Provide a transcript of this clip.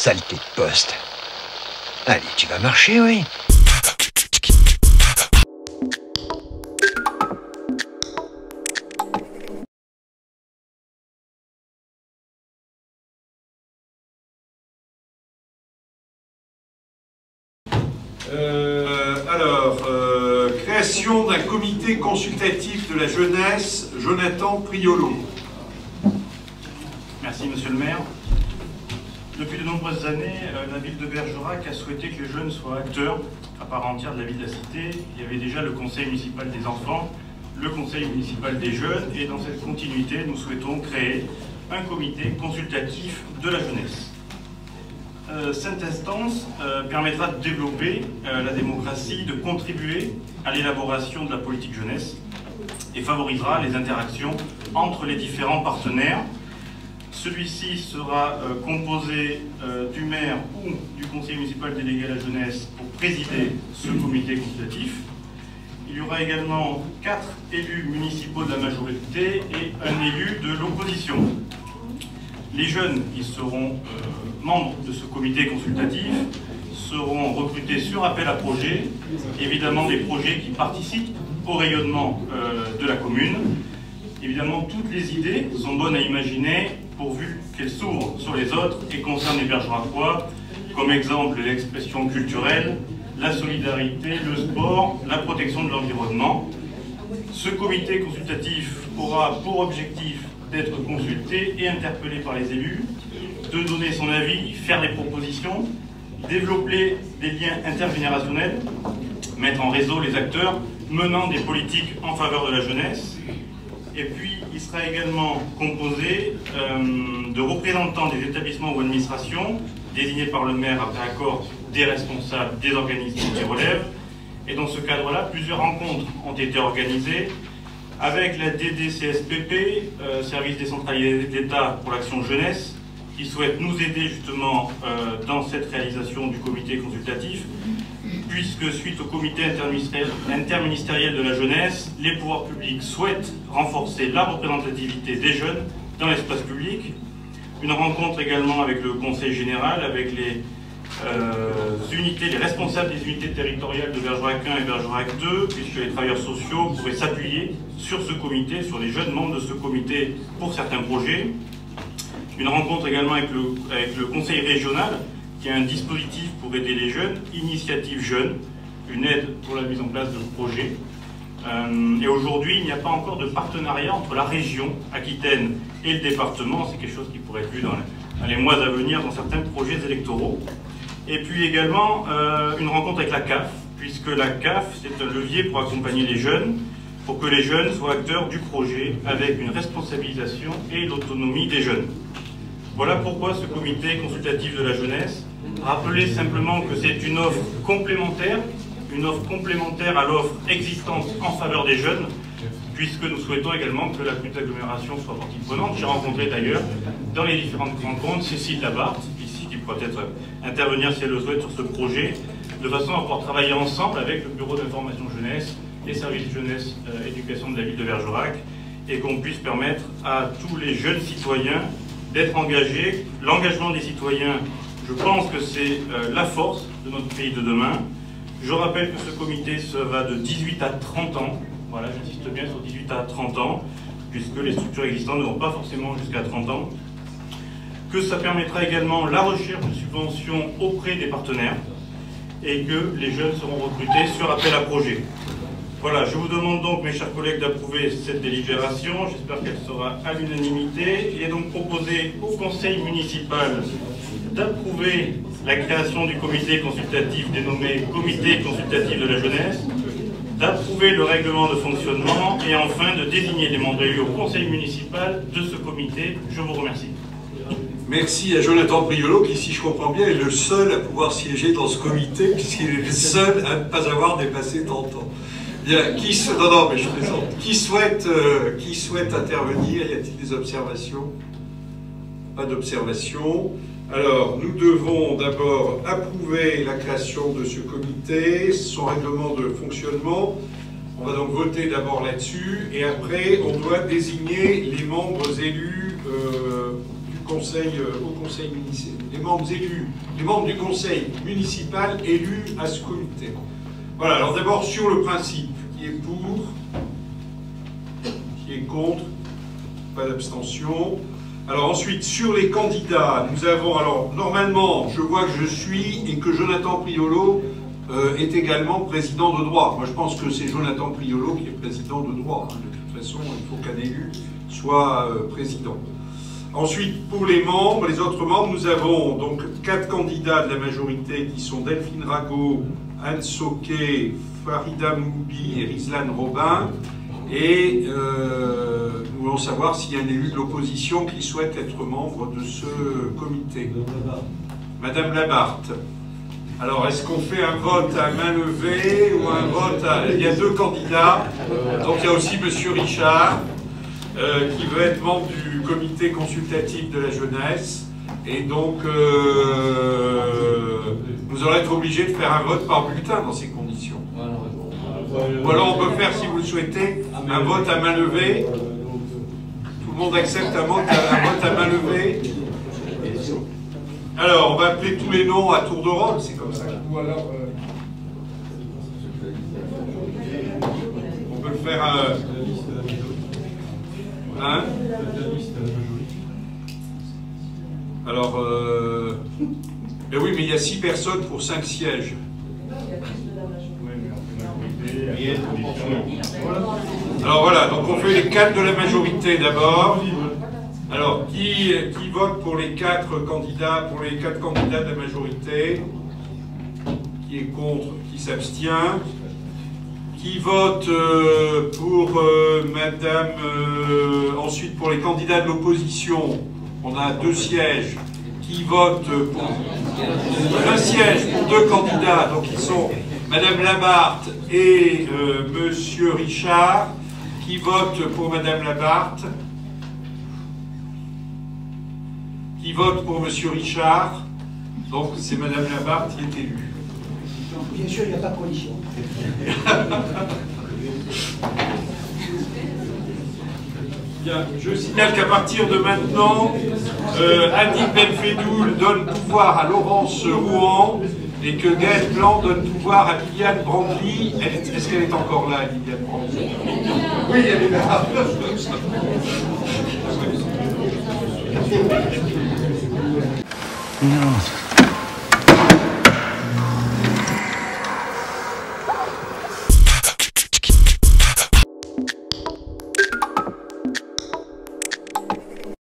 Saleté de poste. Allez, tu vas marcher, oui. Création d'un comité consultatif de la jeunesse, Jonathan Priolo. Merci Monsieur le maire. Depuis de nombreuses années, la ville de Bergerac a souhaité que les jeunes soient acteurs à part entière de la vie de la cité. Il y avait déjà le conseil municipal des enfants, le conseil municipal des jeunes, et dans cette continuité, nous souhaitons créer un comité consultatif de la jeunesse. Cette instance permettra de développer la démocratie, de contribuer à l'élaboration de la politique jeunesse et favorisera les interactions entre les différents partenaires. Celui-ci sera composé du maire ou du conseiller municipal délégué à la jeunesse pour présider ce comité consultatif. Il y aura également 4 élus municipaux de la majorité et un élu de l'opposition. Les jeunes qui seront membres de ce comité consultatif seront recrutés sur appel à projet, évidemment des projets qui participent au rayonnement de la commune. Évidemment, toutes les idées sont bonnes à imaginer pourvu qu'elles s'ouvrent sur les autres et concernent les Bergeracois, comme exemple l'expression culturelle, la solidarité, le sport, la protection de l'environnement. Ce comité consultatif aura pour objectif d'être consulté et interpellé par les élus, de donner son avis, faire des propositions, développer des liens intergénérationnels, mettre en réseau les acteurs menant des politiques en faveur de la jeunesse. Et puis, il sera également composé de représentants des établissements ou administrations, désignés par le maire après accord des responsables des organismes qui relèvent. Et dans ce cadre-là, plusieurs rencontres ont été organisées avec la DDCSPP, Service décentralisé d'État pour l'action jeunesse, qui souhaite nous aider justement dans cette réalisation du comité consultatif, puisque suite au comité interministériel de la jeunesse, les pouvoirs publics souhaitent renforcer la représentativité des jeunes dans l'espace public. Une rencontre également avec le conseil général, avec les les responsables des unités territoriales de Bergerac 1 et Bergerac 2, puisque les travailleurs sociaux pourraient s'appuyer sur ce comité, sur les jeunes membres de ce comité pour certains projets. Une rencontre également avec le conseil régional, qui a un dispositif pour aider les jeunes, Initiative Jeunes, une aide pour la mise en place de projets. Et aujourd'hui, il n'y a pas encore de partenariat entre la région Aquitaine et le département. C'est quelque chose qui pourrait être vu dans les mois à venir dans certains projets électoraux. Et puis également une rencontre avec la CAF, puisque la CAF, c'est un levier pour accompagner les jeunes, pour que les jeunes soient acteurs du projet avec une responsabilisation et l'autonomie des jeunes. Voilà pourquoi ce comité consultatif de la jeunesse. Rappelez simplement que c'est une offre complémentaire à l'offre existante en faveur des jeunes, puisque nous souhaitons également que la petite agglomération soit partie prenante. J'ai rencontré d'ailleurs dans les différentes rencontres Cécile Labarthe, ici, qui pourrait peut-être intervenir si elle le souhaite sur ce projet, de façon à pouvoir travailler ensemble avec le bureau d'information jeunesse, les services jeunesse éducation de la ville de Bergerac, et qu'on puisse permettre à tous les jeunes citoyens d'être engagés. L'engagement des citoyens, je pense que c'est la force de notre pays de demain. Je rappelle que ce comité se va de 18 à 30 ans. Voilà, j'insiste bien sur 18 à 30 ans, puisque les structures existantes ne vont pas forcément jusqu'à 30 ans. Que ça permettra également la recherche de subventions auprès des partenaires et que les jeunes seront recrutés sur appel à projet. Voilà, je vous demande donc, mes chers collègues, d'approuver cette délibération. J'espère qu'elle sera à l'unanimité. Il est donc proposé au conseil municipal d'approuver la création du comité consultatif dénommé Comité consultatif de la jeunesse, d'approuver le règlement de fonctionnement et enfin de désigner les membres élus au conseil municipal de ce comité. Je vous remercie. Merci à Jonathan Priolo, qui, si je comprends bien, est le seul à pouvoir siéger dans ce comité, puisqu'il est le seul à ne pas avoir dépassé 30 ans. Bien, non, mais je plaisante. Qui souhaite intervenir? Y a-t-il des observations? Pas d'observations. Alors, nous devons d'abord approuver la création de ce comité, son règlement de fonctionnement. On va donc voter d'abord là-dessus, et après, on doit désigner les membres élus du conseil municipal, les membres élus, les membres du conseil municipal élus à ce comité. Voilà, alors d'abord sur le principe, qui est pour, qui est contre, pas d'abstention. Alors ensuite, sur les candidats, nous avons, alors normalement, je vois que je suis et que Jonathan Priolo est également président de droit. Moi je pense que c'est Jonathan Priolo qui est président de droit. De toute façon, il faut qu'un élu soit président. Ensuite, pour les membres, les autres membres, nous avons donc 4 candidats de la majorité qui sont Delphine Rago, Anne Soquet, Farida Moubi et Rizlan Robin. Et nous voulons savoir s'il y a un élu de l'opposition qui souhaite être membre de ce comité. Madame Labarthe. Alors, est-ce qu'on fait un vote à main levée ou un vote à... Il y a 2 candidats. Donc, il y a aussi Monsieur Richard, qui veut être membre du comité consultatif de la jeunesse. Et donc, nous allons être obligés de faire un vote par bulletin dans ces conditions. Ou alors, on peut faire, si vous le souhaitez, un vote à main levée. Tout le monde accepte un vote à main levée. Alors, on va appeler tous les noms à tour de rôle, c'est comme ça. Ou alors, on peut le faire hein? Alors, ben oui, mais il y a 6 personnes pour 5 sièges. Alors voilà, donc on fait les 4 de la majorité d'abord. Alors, qui vote pour les 4 candidats, de la majorité? Qui est contre? Qui s'abstient? Qui vote pour Madame... ensuite, pour les candidats de l'opposition, on a 2 sièges. Qui vote pour... un siège pour 2 candidats, donc ils sont Madame Labarthe et Monsieur Richard. Qui vote pour Madame Labarthe? Qui vote pour Monsieur Richard? Donc c'est Madame Labarthe qui est élue. Bien sûr, il n'y a pas de coalition. Bien, je signale qu'à partir de maintenant, Adik Benfedoul donne pouvoir à Laurence Rouen et que Gaël Blanc donne pouvoir à Liliane Brandly. Est-ce qu'elle est encore là, Liliane Brandly? Oui, elle est là. Non.